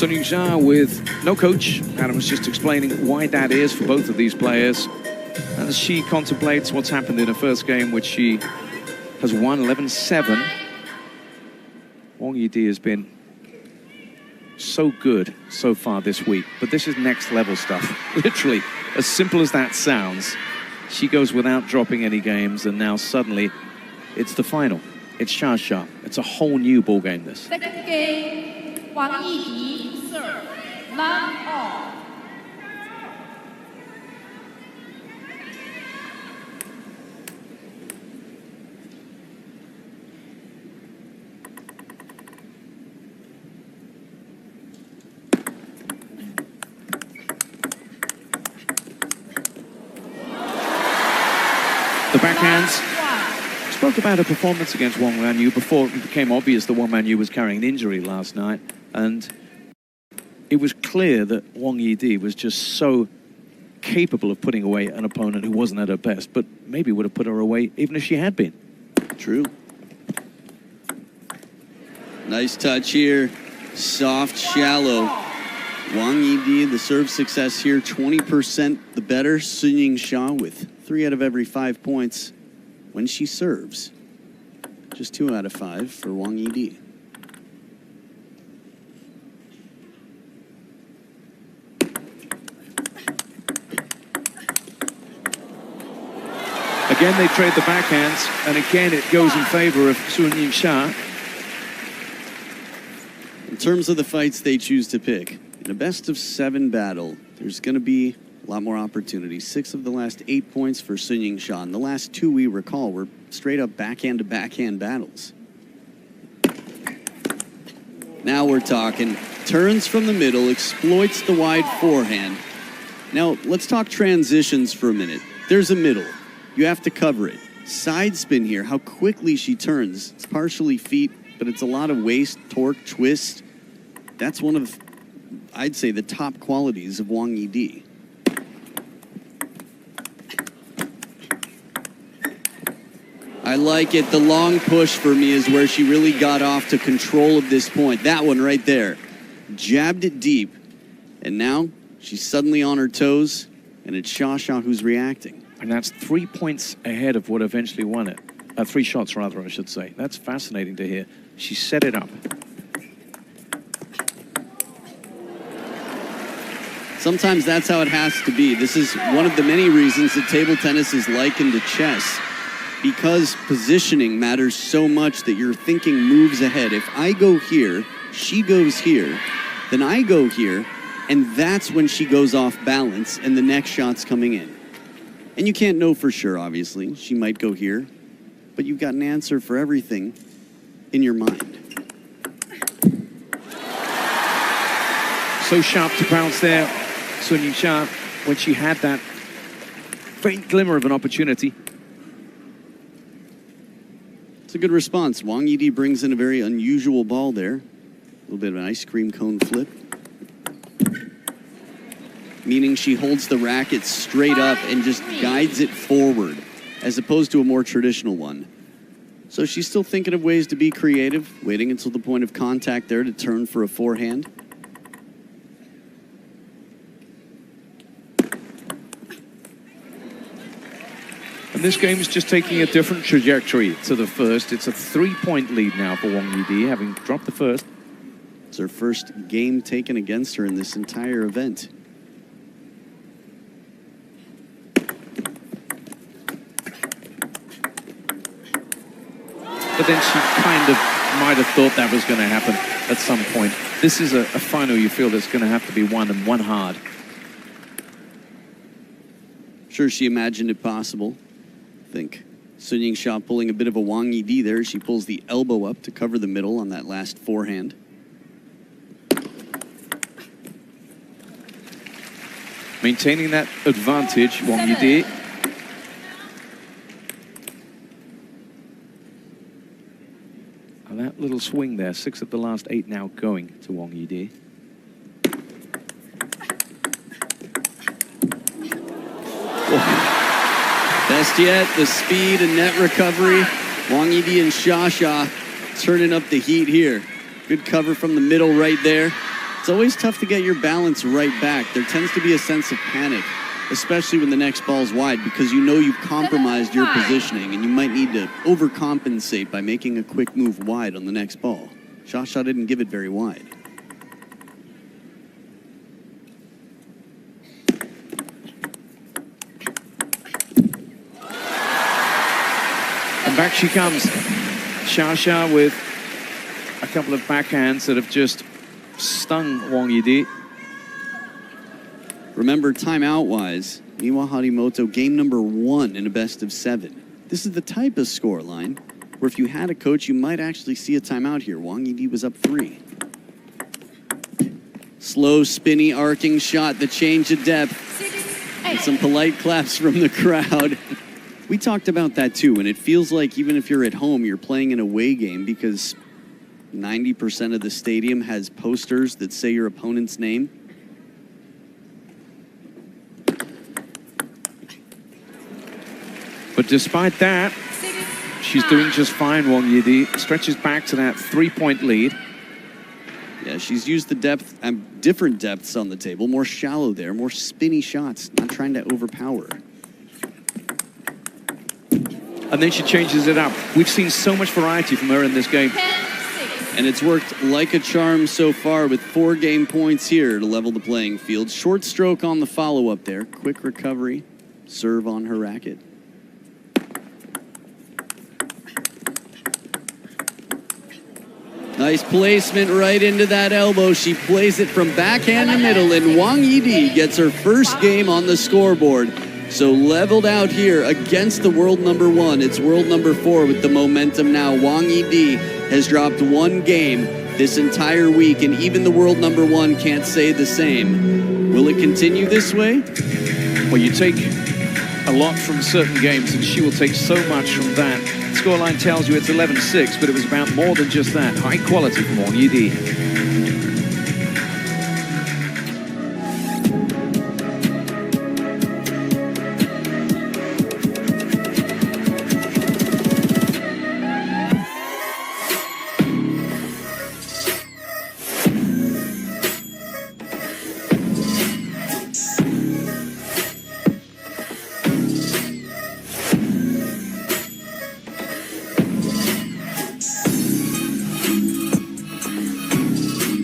Yingsha with no coach. Adam was just explaining why that is for both of these players. As she contemplates what's happened in her first game, which she has won 11-7. Wang Yidi has been so good so far this week, but this is next level stuff. Literally, as simple as that sounds, she goes without dropping any games, and now suddenly it's the final. It's Xia. It's a whole new ball game, this. Second game, Wang Yidi serve, 9-all. The backhands. Spoke about her performance against Wang Manyu before it became obvious that Wang Manyu was carrying an injury last night, and it was clear that Wang Yidi was just so capable of putting away an opponent who wasn't at her best, but maybe would have put her away even if she had been. True. Nice touch here. Soft, shallow. Wang Yidi, the serve success here, 20% the better. Yingsha with 3 out of every 5 points when she serves. Just 2 out of 5 for Wang Yidi. Again, they trade the backhands, and again it goes in favor of Yingsha. In terms of the fights they choose to pick, in a best-of-7 battle, there's going to be a lot more opportunities. 6 of the last 8 points for Yingsha. And the last 2 we recall were straight-up backhand-to-backhand battles. Now we're talking. Turns from the middle, exploits the wide forehand. Now, let's talk transitions for a minute. There's a middle. You have to cover it. Side spin here, how quickly she turns. It's partially feet, but it's a lot of waist, torque, twist. That's one of, I'd say, the top qualities of Wang Yidi. I like it. The long push for me is where she really got off to control of this point. That one right there. Jabbed it deep. And now she's suddenly on her toes, and it's Xia who's reacting. And that's 3 points ahead of what eventually won it. 3 shots, rather, I should say. That's fascinating to hear. She set it up. Sometimes that's how it has to be. This is one of the many reasons that table tennis is likened to chess. Because positioning matters so much that you're thinking moves ahead. If I go here, she goes here, then I go here, and that's when she goes off balance and the next shot's coming in. And you can't know for sure, obviously. She might go here, but you've got an answer for everything in your mind. So sharp to bounce there, Yingsha, when she had that faint glimmer of an opportunity. It's a good response. Wang Yidi brings in a very unusual ball there. A little bit of an ice cream cone flip. Meaning she holds the racket straight up and just guides it forward, as opposed to a more traditional one. So she's still thinking of ways to be creative, waiting until the point of contact there to turn for a forehand. And this game is just taking a different trajectory to the first. It's a 3-point lead now for Wang Yidi, having dropped the first. It's her first game taken against her in this entire event. But then she kind of might have thought that was going to happen at some point. This is a final you feel that's going to have to be won, and won hard. Sure, she imagined it possible. I think Yingsha pulling a bit of a Wang Yidi there. She pulls the elbow up to cover the middle on that last forehand. Maintaining that advantage, Wang Yidi. And that little swing there, 6 of the last 8 now going to Wang Yidi. Best yet, the speed and net recovery. Wang Yidi and Xia turning up the heat here. Good cover from the middle right there. It's always tough to get your balance right back. There tends to be a sense of panic, especially when the next ball's wide, because you know you've compromised your positioning and you might need to overcompensate by making a quick move wide on the next ball. Sha didn't give it very wide. And back she comes. Sha with a couple of backhands that have just stung Wang Yidi. Remember, timeout-wise, Miwa Harimoto, game number 1 in a best of 7. This is the type of scoreline where if you had a coach, you might actually see a timeout here. Wang Yidi was up 3. Slow, spinny, arcing shot, the change of depth. And some polite claps from the crowd. We talked about that too, and it feels like even if you're at home, you're playing an away game because 90% of the stadium has posters that say your opponent's name. But despite that, she's doing just fine, Wang Yidi. Stretches back to that 3-point lead. Yeah, she's used the depth, different depths on the table, more shallow there, more spinny shots, not trying to overpower. And then she changes it up. We've seen so much variety from her in this game. And it's worked like a charm so far with 4 game points here to level the playing field. Short stroke on the follow-up there. Quick recovery. Serve on her racket. Nice placement right into that elbow. She plays it from backhand to middle, and Wang Yidi gets her first game on the scoreboard. So leveled out here against the world number 1. It's world number 4 with the momentum now. Wang Yidi has dropped 1 game this entire week, and even the world number 1 can't say the same. Will it continue this way? Well, you take a lot from certain games, and she will take so much from that. Scoreline tells you it's 11-6, but it was about more than just that. High quality from Wang Yidi.